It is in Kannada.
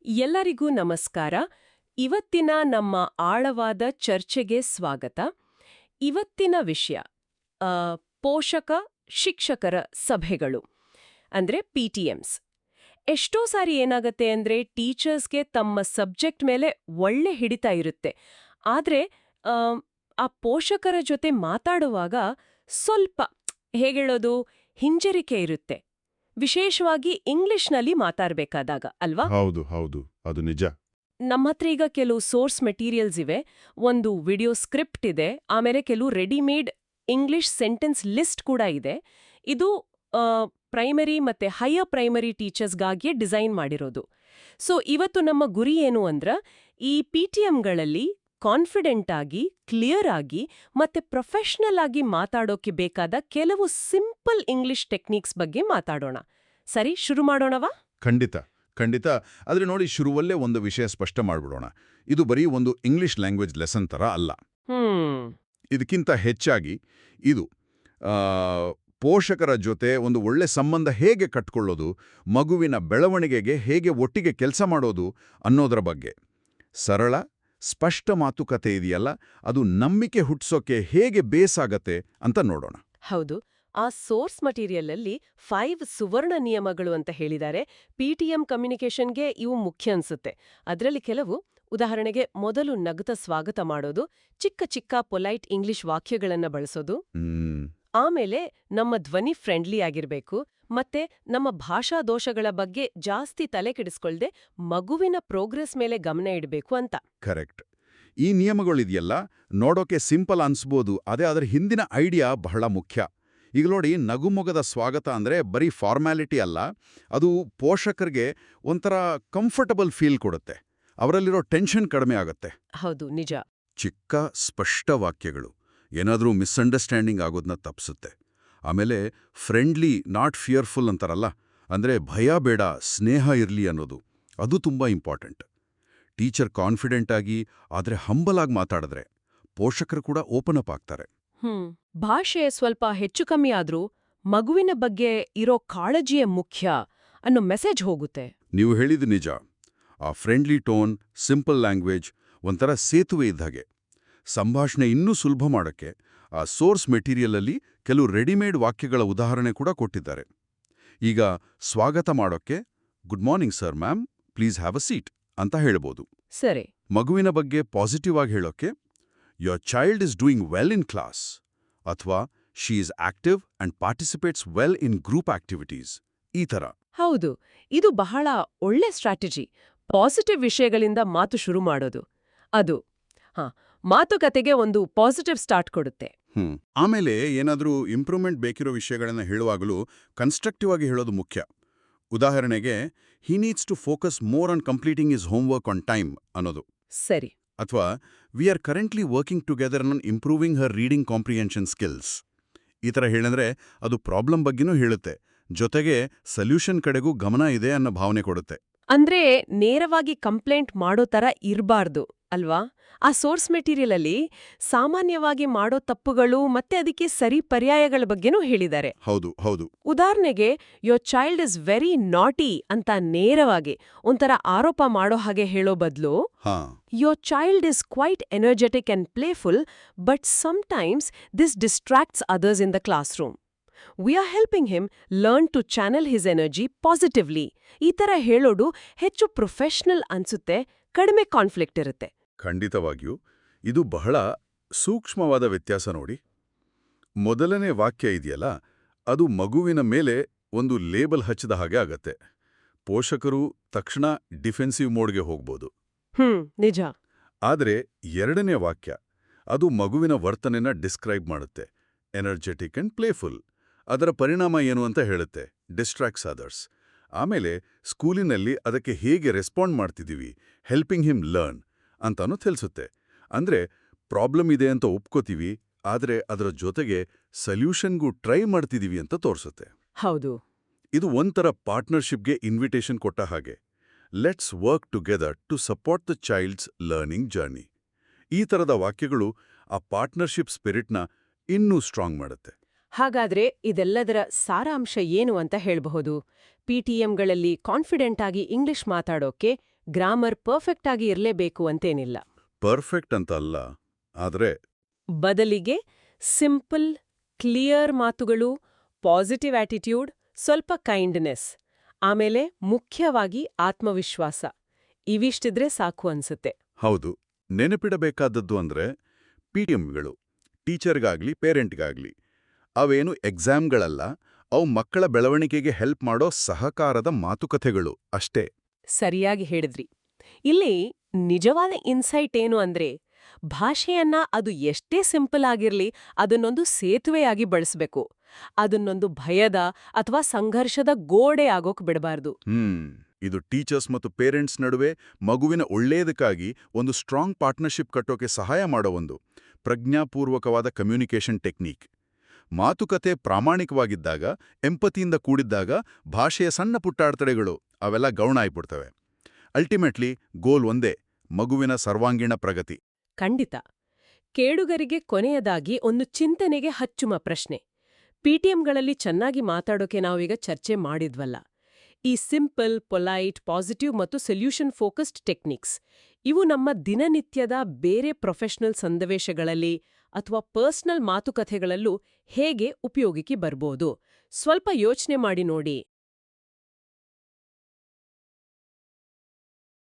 ಎಲ್ಲರಿಗೂ ನಮಸ್ಕಾರ. ಇವತ್ತಿನ ನಮ್ಮ ಆಳವಾದ ಚರ್ಚೆಗೆ ಸ್ವಾಗತ. ಇವತ್ತಿನ ವಿಷಯ ಆ, ಪೋಷಕ ಶಿಕ್ಷಕರ ಸಭೆಗಳು ಅಂದ್ರೆ PTMs. ಎಷ್ಟೋ ಸಾರಿ ಏನಾಗತ್ತೆ ಅಂದ್ರೆ ಟೀಚರ್ಸ್ಗೆ ತಮ್ಮ ಸಬ್ಜೆಕ್ಟ್ ಮೇಲೆ ಒಳ್ಳೆ ಹಿಡಿತ ಇರುತ್ತೆ. ಆದ್ರೆ ಆ, ಆ ಪೋಷಕರ ಜೊತೆ ಮಾತಾಡುವಾಗ ಸ್ವಲ್ಪ ಹೇಳೋದು ಹಿಂಜರಿಕೆ ಇರುತ್ತೆ. ವಿಶೇಷವಾಗಿ ಇಂಗ್ಲಿಷ್ನಲ್ಲಿ ಮಾತಾಡ್ಬೇಕಾದಾಗ ಅಲ್ವಾ? ಹೌದು ಹೌದು ಅದು ನಿಜ. ನಮ್ಮತ್ರ ಈಗ ಕೆಲವು ಸೋರ್ಸ್ ಮೆಟೀರಿಯಲ್ಸ್ ಇವೆ, ಒಂದು ವಿಡಿಯೋ ಸ್ಕ್ರಿಪ್ಟ್ ಇದೆ, ಆಮೇಲೆ ಕೆಲವು ರೆಡಿಮೇಡ್ ಇಂಗ್ಲಿಷ್ ಸೆಂಟೆನ್ಸ್ ಲಿಸ್ಟ್ ಕೂಡ ಇದೆ. ಇದು ಪ್ರೈಮರಿ ಮತ್ತೆ ಹೈಯರ್ ಪ್ರೈಮರಿ ಟೀಚರ್ಸ್ಗಾಗಿಯೇ ಡಿಸೈನ್ ಮಾಡಿರೋದು. ಸೊ ಇವತ್ತು ನಮ್ಮ ಗುರಿ ಏನು ಅಂದ್ರ ಈ PTMಗಳಲ್ಲಿ ಕಾನ್ಫಿಡೆಂಟ್ ಆಗಿ, ಕ್ಲಿಯರ್ ಆಗಿ ಮತ್ತೆ ಪ್ರೊಫೆಷನಲ್ ಆಗಿ ಮಾತಾಡೋಕೆ ಬೇಕಾದ ಕೆಲವು ಸಿಂಪಲ್ ಇಂಗ್ಲಿಷ್ ಟೆಕ್ನಿಕ್ಸ್ ಬಗ್ಗೆ ಮಾತಾಡೋಣ. ಸರಿ, ಶುರು ಮಾಡೋಣವಾ? ಖಂಡಿತ ಖಂಡಿತ. ಆದ್ರೆ ನೋಡಿ, ಶುರುವಲ್ಲೇ ಒಂದು ವಿಷಯ ಸ್ಪಷ್ಟ ಮಾಡ್ಬಿಡೋಣ. ಇದು ಬರೀ ಒಂದು ಇಂಗ್ಲಿಷ್ ಲ್ಯಾಂಗ್ವೇಜ್ ಲೆಸನ್ ತರ ಅಲ್ಲ. ಇದಕ್ಕಿಂತ ಹೆಚ್ಚಾಗಿ ಇದು ಆ, ಪೋಷಕರ ಜೊತೆ ಒಂದು ಒಳ್ಳೆ ಸಂಬಂಧ ಹೇಗೆ ಕಟ್ಕೊಳ್ಳೋದು, ಮಗುವಿನ ಬೆಳವಣಿಗೆಗೆ ಹೇಗೆ ಒಟ್ಟಿಗೆ ಕೆಲಸ ಮಾಡೋದು ಅನ್ನೋದರ ಬಗ್ಗೆ. ಸರಳ ಸ್ಪಷ್ಟ ಮಾತುಕತೆ ಇದೆಯಲ್ಲ, ಅದು ನಂಬಿಕೆ ಹುಟ್ಸೋಕೆ ಹೇಗೆ ಬೇಸಾಗತ್ತೆ ಅಂತ ನೋಡೋಣ. ಹೌದು. ಆ ಸೋರ್ಸ್ ಮಟೀರಿಯಲ್ ಅಲ್ಲಿ 5 ಸುವರ್ಣ ನಿಯಮಗಳು ಅಂತ ಹೇಳಿದ್ದಾರೆ. PTM ಕಮ್ಯುನಿಕೇಷನ್ಗೆ ಇವು ಮುಖ್ಯ ಅನ್ಸುತ್ತೆ. ಅದರಲ್ಲಿ ಕೆಲವು, ಉದಾಹರಣೆಗೆ ಮೊದಲು ನಗುತ್ತ ಸ್ವಾಗತ ಮಾಡೋದು, ಚಿಕ್ಕ ಚಿಕ್ಕ ಪೊಲೈಟ್ ಇಂಗ್ಲಿಷ್ ವಾಕ್ಯಗಳನ್ನ ಬಳಸೋದು, ಆಮೇಲೆ ನಮ್ಮ ಧ್ವನಿ ಫ್ರೆಂಡ್ಲಿ ಆಗಿರ್ಬೇಕು, ಮತ್ತೆ ನಮ್ಮ ಭಾಷಾ ದೋಷಗಳ ಬಗ್ಗೆ ಜಾಸ್ತಿ ತಲೆ ಕೆಡಿಸ್ಕೊಳ್ದೆ ಮಗುವಿನ ಪ್ರೋಗ್ರೆಸ್ ಮೇಲೆ ಗಮನ ಇಡಬೇಕು ಅಂತ. ಕರೆಕ್ಟ್. ಈ ನಿಯಮಗಳಿದೆಯಲ್ಲ, ನೋಡೋಕೆ ಸಿಂಪಲ್ ಅನ್ಸ್ಬೋದು, ಅದೇ ಅದರ ಹಿಂದಿನ ಐಡಿಯಾ ಬಹಳ ಮುಖ್ಯ. ಈಗ ನೋಡಿ, ನಗುಮೊಗದ ಸ್ವಾಗತ ಅಂದ್ರೆ ಬರೀ ಫಾರ್ಮ್ಯಾಲಿಟಿ ಅಲ್ಲ, ಅದು ಪೋಷಕರಿಗೆ ಒಂಥರ ಕಂಫರ್ಟಬಲ್ ಫೀಲ್ ಕೊಡುತ್ತೆ. ಅವರಲ್ಲಿರೋ ಟೆನ್ಷನ್ ಕಡಿಮೆ ಆಗುತ್ತೆ. ಹೌದು, ನಿಜ. ಚಿಕ್ಕ ಸ್ಪಷ್ಟ ವಾಕ್ಯಗಳು ಏನಾದರೂ ಮಿಸ್ಅಂಡರ್ಸ್ಟ್ಯಾಂಡಿಂಗ್ ಆಗೋದನ್ನ ತಪ್ಪಿಸುತ್ತೆ. ಆಮೇಲೆ ಫ್ರೆಂಡ್ಲಿ ನಾಟ್ ಫಿಯರ್ಫುಲ್ ಅಂತಾರಲ್ಲ, ಅಂದ್ರೆ ಭಯ ಬೇಡ, ಸ್ನೇಹ ಇರಲಿ ಅನ್ನೋದು, ಅದು ತುಂಬಾ ಇಂಪಾರ್ಟೆಂಟ್. ಟೀಚರ್ ಕಾನ್ಫಿಡೆಂಟ್ ಆಗಿ ಆದ್ರೆ ಹಂಬಲ್ ಆಗಿ ಮಾತಾಡಿದ್ರೆ ಪೋಷಕರು ಕೂಡ ಓಪನ್ ಅಪ್ ಆಗ್ತಾರೆ. ಭಾಷೆ ಸ್ವಲ್ಪ ಹೆಚ್ಚು ಕಮ್ಮಿ ಆದ್ರೂ ಮಗುವಿನ ಬಗ್ಗೆ ಇರೋ ಕಾಳಜಿಯೇ ಮುಖ್ಯ ಅನ್ನೋ ಮೆಸೇಜ್ ಹೋಗುತ್ತೆ. ನೀವು ಹೇಳಿದ ನಿಜ. ಆ ಫ್ರೆಂಡ್ಲಿ ಟೋನ್, ಸಿಂಪಲ್ ಲ್ಯಾಂಗ್ವೇಜ್ ಒಂಥರ ಸೇತುವೆ ಇದ್ದಾಗೆ. ಸಂಭಾಷಣೆ ಇನ್ನೂ ಸುಲಭ ಮಾಡೋಕ್ಕೆ ಆ ಸೋರ್ಸ್ ಮೆಟೀರಿಯಲಲ್ಲಿ ಕೆಲವು ರೆಡಿಮೇಡ್ ವಾಕ್ಯಗಳ ಉದಾಹರಣೆ ಕೂಡ ಕೊಟ್ಟಿದ್ದಾರೆ. ಈಗ ಸ್ವಾಗತ ಮಾಡೋಕ್ಕೆ good morning sir ma'am, please have a seat ಅಂತ ಹೇಳ್ಬೋದು. ಸರಿ. ಮಗುವಿನ ಬಗ್ಗೆ ಪಾಸಿಟಿವ್ ಆಗಿ ಹೇಳೋಕ್ಕೆ your child is doing well in class, ಅಥವಾ she is active and participates well in group activities, ಈ ಥರ. ಹೌದು, ಇದು ಬಹಳ ಒಳ್ಳೆ ಸ್ಟ್ರಾಟಜಿ. ಪಾಸಿಟಿವ್ ವಿಷಯಗಳಿಂದ ಮಾತು ಶುರು ಮಾಡೋದು, ಅದು ಮಾತುಕತೆಗೆ ಒಂದು ಪಾಸಿಟಿವ್ ಸ್ಟಾರ್ಟ್ ಕೊಡುತ್ತೆ. ಆಮೇಲೆ ಏನಾದರೂ ಇಂಪ್ರೂವ್ಮೆಂಟ್ ಬೇಕಿರೋ ವಿಷಯಗಳನ್ನು ಹೇಳುವಾಗಲೂ ಕನ್ಸ್ಟ್ರಕ್ಟಿವ್ ಆಗಿ ಹೇಳೋದು ಮುಖ್ಯ. ಉದಾಹರಣೆಗೆ, he needs to focus more on completing is homework on time ಅನ್ನೋದು. ಸರಿ. ಅಥವಾ we are currently working together on improving her reading comprehension skills. ಈ ಥರ ಹೇಳಿದ್ರೆ ಅದು ಪ್ರಾಬ್ಲಮ್ ಬಗ್ಗೆನೂ ಹೇಳುತ್ತೆ, ಜೊತೆಗೆ ಸೊಲ್ಯೂಷನ್ ಕಡೆಗೂ ಗಮನ ಇದೆ ಅನ್ನೋ ಭಾವನೆ ಕೊಡುತ್ತೆ. ಅಂದ್ರೆ ನೇರವಾಗಿ ಕಂಪ್ಲೇಂಟ್ ಮಾಡೋ ತರ ಇರಬಾರ್ದು ಅಲ್ವಾ? ಆ ಸೋರ್ಸ್ ಮೆಟೀರಿಯಲ್ ಅಲ್ಲಿ ಸಾಮಾನ್ಯವಾಗಿ ಮಾಡೋ ತಪ್ಪುಗಳು ಮತ್ತೆ ಅದಕ್ಕೆ ಸರಿ ಪರ್ಯಾಯಗಳ ಬಗ್ಗೆನೂ ಹೇಳಿದ್ದಾರೆ. ಹೌದು ಹೌದು. ಉದಾಹರಣೆಗೆ, ಯೋರ್ ಚೈಲ್ಡ್ ಇಸ್ ವೆರಿ ನಾಟಿ ಅಂತ ನೇರವಾಗಿ ಒಂಥರ ಆರೋಪ ಮಾಡೋ ಹಾಗೆ ಹೇಳೋ ಬದಲು, your child is quite energetic and playful, but sometimes this distracts others in the classroom. We are helping him learn to channel his energy positively. ಈ ಥರ ಹೇಳೋದು ಹೆಚ್ಚು ಪ್ರೊಫೆಷನಲ್ ಅನ್ಸುತ್ತೆ, ಕಡಿಮೆ ಕಾನ್ಫ್ಲಿಕ್ಟ್ ಇರುತ್ತೆ. ಖಂಡಿತವಾಗಿಯೂ ಇದು ಬಹಳ ಸೂಕ್ಷ್ಮವಾದ ವ್ಯತ್ಯಾಸ ನೋಡಿ. ಮೊದಲನೇ ವಾಕ್ಯ ಇದೆಯಲ್ಲ, ಅದು ಮಗುವಿನ ಮೇಲೆ ಒಂದು ಲೇಬಲ್ ಹಚ್ಚಿದ ಹಾಗೆ ಆಗತ್ತೆ. ಪೋಷಕರು ತಕ್ಷಣ ಡಿಫೆನ್ಸಿವ್ ಮೋಡ್ಗೆ ಹೋಗ್ಬೋದು. ನಿಜ. ಆದರೆ ಎರಡನೇ ವಾಕ್ಯ, ಅದು ಮಗುವಿನ ವರ್ತನೆನ ಡಿಸ್ಕ್ರೈಬ್ ಮಾಡುತ್ತೆ. Energetic and playful. ಅದರ ಪರಿಣಾಮ ಏನು ಅಂತ ಹೇಳುತ್ತೆ, ಡಿಸ್ಟ್ರಾಕ್ಟ್ಸ್ ಅದರ್ಸ್. ಆಮೇಲೆ ಸ್ಕೂಲಿನಲ್ಲಿ ಅದಕ್ಕೆ ಹೇಗೆ ರೆಸ್ಪಾಂಡ್ ಮಾಡ್ತಿದ್ದೀವಿ, ಹೆಲ್ಪಿಂಗ್ ಹಿಮ್ ಲರ್ನ್ ಅಂತಾನೂ ತಿಳಿಸುತ್ತೆ. ಅಂದ್ರೆ ಪ್ರಾಬ್ಲಮ್ ಇದೆ ಅಂತ ಒಪ್ಕೋತೀವಿ, ಆದರೆ ಅದರ ಜೊತೆಗೆ ಸೊಲ್ಯೂಷನ್ಗೂ ಟ್ರೈ ಮಾಡ್ತಿದ್ದೀವಿ ಅಂತ ತೋರಿಸುತ್ತೆ. ಹೌದು. ಇದು ಒಂಥರ ಪಾರ್ಟ್ನರ್ಶಿಪ್ಗೆ ಇನ್ವಿಟೇಷನ್ ಕೊಟ್ಟ ಹಾಗೆ. Let's work together to support the child's learning journey. ಈ ಥರದ ವಾಕ್ಯಗಳು ಆ ಪಾರ್ಟ್ನರ್ಶಿಪ್ ಸ್ಪಿರಿಟ್ನ ಇನ್ನೂ ಸ್ಟ್ರಾಂಗ್ ಮಾಡುತ್ತೆ. ಹಾಗಾದ್ರೆ ಇದೆಲ್ಲದರ ಸಾರಾಂಶ ಏನು ಅಂತ ಹೇಳಬಹುದು? PTMಗಳಲ್ಲಿ ಕಾನ್ಫಿಡೆಂಟ್ ಆಗಿ ಇಂಗ್ಲಿಷ್ ಮಾತಾಡೋಕೆ ಗ್ರಾಮರ್ ಪರ್ಫೆಕ್ಟ್ ಆಗಿ ಇರಲೇಬೇಕು ಅಂತೇನಿಲ್ಲ. ಪರ್ಫೆಕ್ಟ್ ಅಂತ ಅಲ್ಲ, ಆದ್ರೆ ಬದಲಿಗೆ ಸಿಂಪಲ್, ಕ್ಲಿಯರ್ ಮಾತುಗಳು, ಪಾಸಿಟಿವ್ ಆಟಿಟ್ಯೂಡ್, ಸ್ವಲ್ಪ ಕೈಂಡ್ನೆಸ್, ಆಮೇಲೆ ಮುಖ್ಯವಾಗಿ ಆತ್ಮವಿಶ್ವಾಸ ಇವಿಷ್ಟಿದ್ರೆ ಸಾಕು ಅನ್ಸುತ್ತೆ. ಹೌದು, ನೆನಪಿಡಬೇಕಾದದ್ದು ಅಂದ್ರೆ PTMಗಳು, ಟೀಚರ್ಗಾಗ್ಲಿ ಪೇರೆಂಟ್ಗಾಗ್ಲಿ, ಅವೇನು ಎಕ್ಸಾಮ್ಗಳಲ್ಲ, ಅವು ಮಕ್ಕಳ ಬೆಳವಣಿಗೆಗೆ ಹೆಲ್ಪ್ ಮಾಡೋ ಸಹಕಾರದ ಮಾತುಕತೆಗಳು ಅಷ್ಟೇ. ಸರಿಯಾಗಿ ಹೇಳಿದ್ರಿ. ಇಲ್ಲಿ ನಿಜವಾದ ಇನ್ಸೈಟ್ ಏನು ಅಂದ್ರೆ, ಭಾಷೆಯನ್ನ ಅದು ಎಷ್ಟೇ ಸಿಂಪಲ್ ಆಗಿರ್ಲಿ ಅದನ್ನೊಂದು ಸೇತುವೆಯಾಗಿ ಬಳಸಬೇಕು. ಅದನ್ನೊಂದು ಭಯದ ಅಥವಾ ಸಂಘರ್ಷದ ಗೋಡೆ ಆಗೋಕ್ ಬಿಡಬಾರ್ದು. ಇದು ಟೀಚರ್ಸ್ ಮತ್ತು ಪೇರೆಂಟ್ಸ್ ನಡುವೆ ಮಗುವಿನ ಒಳ್ಳೆಯದಕ್ಕಾಗಿ ಒಂದು ಸ್ಟ್ರಾಂಗ್ ಪಾರ್ಟ್ನರ್ಶಿಪ್ ಕಟ್ಟೋಕೆ ಸಹಾಯ ಮಾಡೋ ಒಂದು ಪ್ರಜ್ಞಾಪೂರ್ವಕವಾದ ಕಮ್ಯುನಿಕೇಷನ್ ಟೆಕ್ನಿಕ್. ಮಾತುಕತೆ ಪ್ರಾಮಾಣಿಕವಾಗಿದ್ದಾಗ, ಎಂಪತಿಯಿಂದ ಕೂಡಿದ್ದಾಗ ಭಾಷೆಯ ಸಣ್ಣ ಪುಟ್ಟ ಅಡೆತಡೆಗಳು ಅವೆಲ್ಲ ಗೌಣ ಆಗ್ಬಿಡ್ತವೆ. ಅಲ್ಟಿಮೇಟ್ಲಿ ಗೋಲ್ ಒಂದೇ, ಮಗುವಿನ ಸರ್ವಾಂಗೀಣ ಪ್ರಗತಿ. ಖಂಡಿತ. ಕೇಳುಗರಿಗೆ ಕೊನೆಯದಾಗಿ ಒಂದು ಚಿಂತನೆಗೆ ಹಚ್ಚುವ ಪ್ರಶ್ನೆ. PTMಗಳಲ್ಲಿ ಚೆನ್ನಾಗಿ ಮಾತಾಡೋಕೆ ನಾವೀಗ ಚರ್ಚೆ ಮಾಡಿದ್ವಲ್ಲ, ಈ ಸಿಂಪಲ್, ಪೊಲೈಟ್, ಪಾಸಿಟಿವ್ ಮತ್ತು ಸೊಲ್ಯೂಷನ್ ಫೋಕಸ್ಡ್ ಟೆಕ್ನಿಕ್ಸ್ ಇವು ನಮ್ಮ ದಿನನಿತ್ಯದ ಬೇರೆ ಪ್ರೊಫೆಷನಲ್ ಸಂದವೇಶಗಳಲ್ಲಿ ಅಥವಾ ಪರ್ಸನಲ್ ಮಾತುಕತೆಗಳಲ್ಲೂ ಹೇಗೆ ಉಪಯೋಗಕ್ಕೆ ಬರ್ಬೋದು? ಸ್ವಲ್ಪ ಯೋಚನೆ ಮಾಡಿ ನೋಡಿ.